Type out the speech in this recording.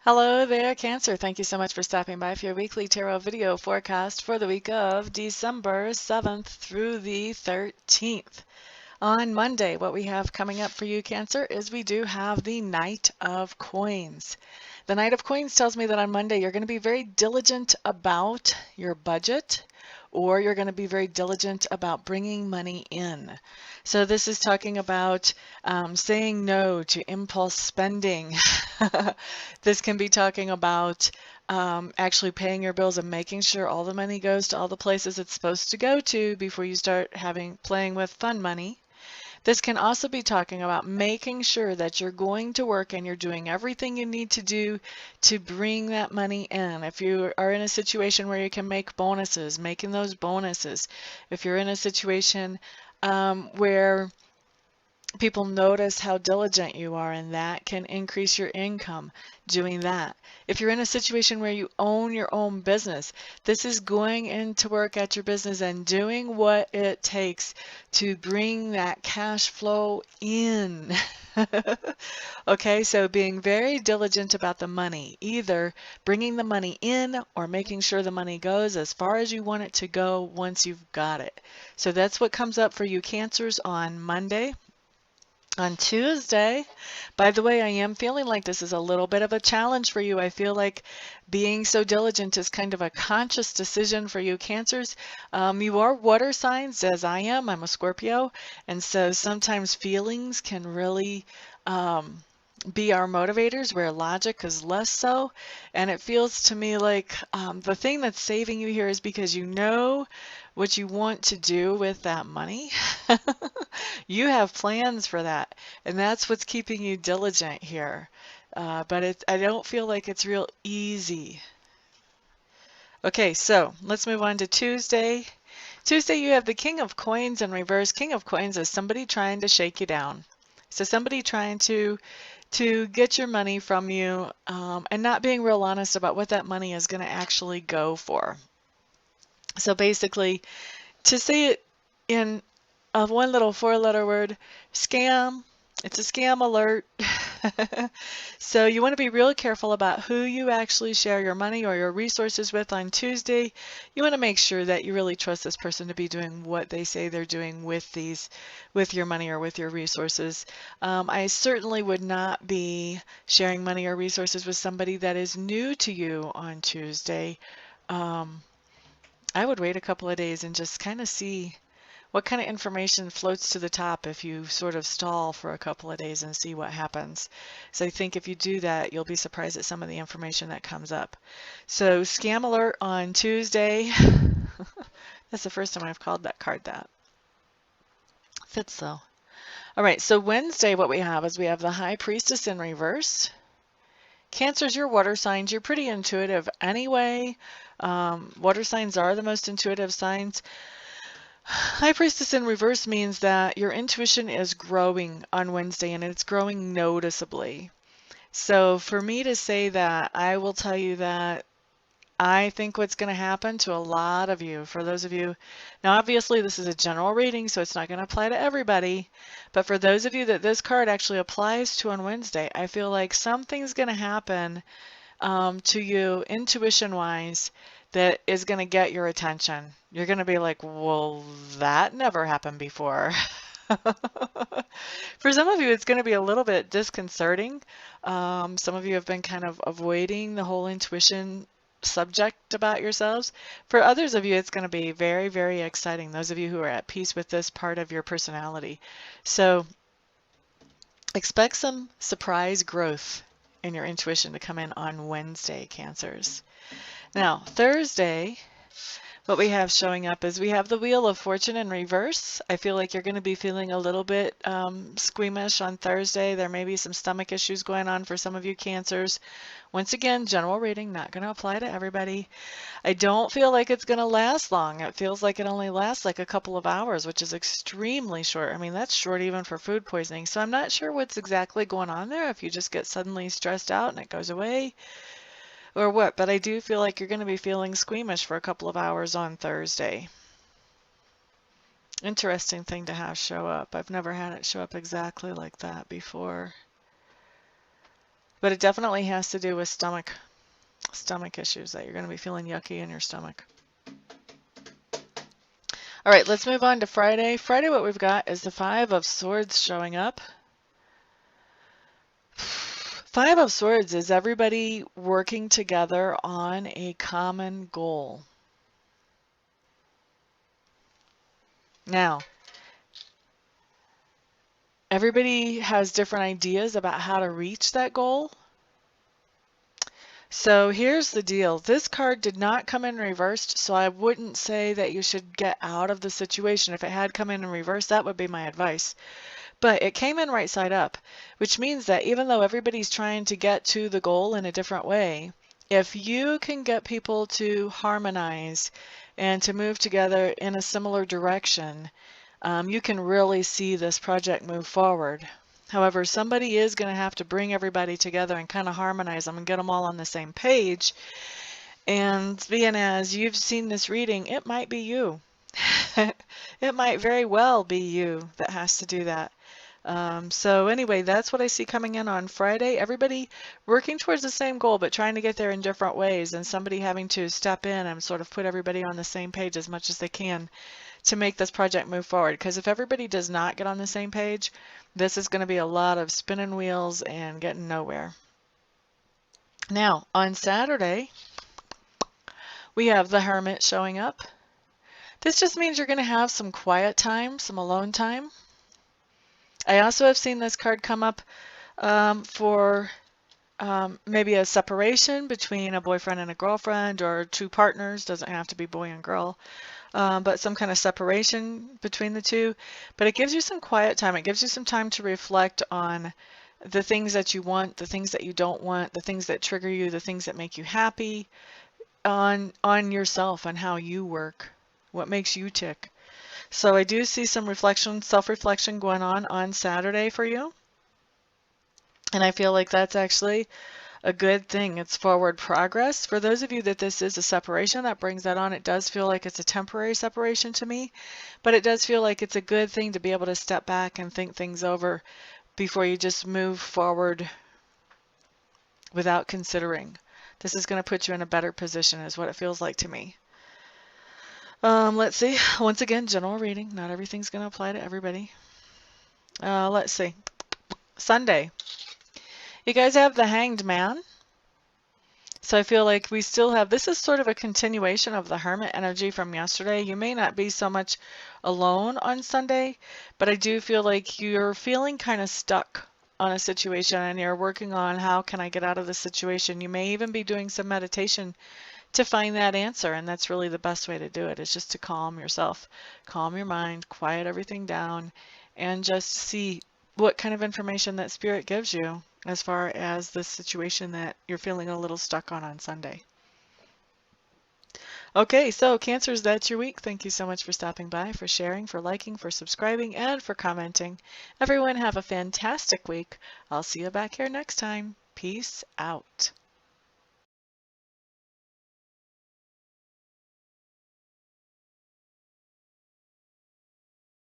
Hello there, Cancer. Thank you so much for stopping by for your weekly tarot video forecast for the week of December 7th through the 13th. On Monday, what we have coming up for you, Cancer, is we do have the Knight of Coins. The Knight of Coins tells me that on Monday you're going to be very diligent about your budget, or you're going to be very diligent about bringing money in. So this is talking about saying no to impulse spending. This can be talking about actually paying your bills and making sure all the money goes to all the places it's supposed to go to before you start playing with fun money. This can also be talking about making sure that you're going to work and you're doing everything you need to do to bring that money in. If you are in a situation where you can make bonuses, making those bonuses. If you're in a situation where people notice how diligent you are, and that can increase your income doing that. If you're in a situation where you own your own business, this is going into work at your business and doing what it takes to bring that cash flow in. Okay, so being very diligent about the money, either bringing the money in or making sure the money goes as far as you want it to go once you've got it. So that's what comes up for you Cancers on Monday. On Tuesday, by the way, I am feeling like this is a little bit of a challenge for you. I feel like being so diligent is kind of a conscious decision for you Cancers. You are water signs, as I am. I'm a Scorpio, and so sometimes feelings can really be our motivators, where logic is less so. And it feels to me like the thing that's saving you here is because you know what you want to do with that money. You have plans for that, and that's what's keeping you diligent here. But I don't feel like it's real easy. Okay, so let's move on to Tuesday. Tuesday, you have the King of Coins in reverse. King of Coins is somebody trying to shake you down. So somebody trying to get your money from you and not being real honest about what that money is going to actually go for. So basically, to say it in one little four-letter word, scam. It's a scam alert. So you want to be real careful about who you actually share your money or your resources with on Tuesday. You want to make sure that you really trust this person to be doing what they say they're doing with your money or with your resources. I certainly would not be sharing money or resources with somebody that is new to you on Tuesday. I would wait a couple of days and just kind of see what kind of information floats to the top if you sort of stall for a couple of days and see what happens. So I think if you do that, you'll be surprised at some of the information that comes up. So scam alert on Tuesday. That's the first time I've called that card that. Fits though. All right, so Wednesday what we have is we have the High Priestess in reverse. Cancers, you're water signs. You're pretty intuitive anyway. Water signs are the most intuitive signs. High Priestess in reverse means that your intuition is growing on Wednesday, and it's growing noticeably. So for me to say that, I will tell you that I think what's going to happen to a lot of you, for those of you, now obviously this is a general reading, so it's not going to apply to everybody, but for those of you that this card actually applies to on Wednesday, I feel like something's going to happen to you intuition-wise that is going to get your attention. You're going to be like, well, that never happened before. For some of you, it's going to be a little bit disconcerting. Some of you have been kind of avoiding the whole intuition subject about yourselves. For others of you, it's going to be very, very exciting. Those of you who are at peace with this part of your personality. So expect some surprise growth in your intuition to come in on Wednesday, Cancers. Now, Thursday, what we have showing up is we have the Wheel of Fortune in reverse. I feel like you're going to be feeling a little bit squeamish on Thursday. There may be some stomach issues going on for some of you Cancers. Once again, general reading, not going to apply to everybody. I don't feel like it's going to last long. It feels like it only lasts like a couple of hours, which is extremely short. I mean, that's short even for food poisoning. So I'm not sure what's exactly going on there, if you just get suddenly stressed out and it goes away, or what, but I do feel like you're going to be feeling squeamish for a couple of hours on Thursday. Interesting thing to have show up. I've never had it show up exactly like that before. But it definitely has to do with stomach issues, that you're going to be feeling yucky in your stomach. All right, let's move on to Friday. Friday, what we've got is the Five of Swords showing up. Five of Swords is everybody working together on a common goal. Now, everybody has different ideas about how to reach that goal. So here's the deal. This card did not come in reversed, so I wouldn't say that you should get out of the situation. If it had come in reverse, that would be my advice. But it came in right side up, which means that even though everybody's trying to get to the goal in a different way, if you can get people to harmonize and to move together in a similar direction, you can really see this project move forward. However, somebody is going to have to bring everybody together and kind of harmonize them and get them all on the same page. And being as you've seen this reading, it might be you. It might very well be you that has to do that. So anyway, that's what I see coming in on Friday. Everybody working towards the same goal, but trying to get there in different ways, and somebody having to step in and sort of put everybody on the same page as much as they can to make this project move forward. Because if everybody does not get on the same page, this is going to be a lot of spinning wheels and getting nowhere. Now, on Saturday, we have the Hermit showing up. This just means you're going to have some quiet time, some alone time. I also have seen this card come up for maybe a separation between a boyfriend and a girlfriend, or two partners, doesn't have to be boy and girl, but some kind of separation between the two. But it gives you some quiet time. It gives you some time to reflect on the things that you want, the things that you don't want, the things that trigger you, the things that make you happy, on yourself, on how you work, what makes you tick. So I do see some reflection, self-reflection going on Saturday for you. And I feel like that's actually a good thing. It's forward progress. For those of you that this is a separation, that brings that on. It does feel like it's a temporary separation to me, but it does feel like it's a good thing to be able to step back and think things over before you just move forward without considering. This is going to put you in a better position, is what it feels like to me. Let's see. Once again, general reading. Not everything's going to apply to everybody. Let's see. Sunday. You guys have the Hanged Man. So I feel like we still have, this is sort of a continuation of the Hermit energy from yesterday. You may not be so much alone on Sunday, but I do feel like you're feeling kind of stuck on a situation and you're working on how can I get out of this situation. You may even be doing some meditation to find that answer, and that's really the best way to do it, is just to calm yourself, calm your mind, quiet everything down, and just see what kind of information that Spirit gives you as far as the situation that you're feeling a little stuck on Sunday. Okay, so Cancers, that's your week. Thank you so much for stopping by, for sharing, for liking, for subscribing, and for commenting. Everyone have a fantastic week. I'll see you back here next time. Peace out.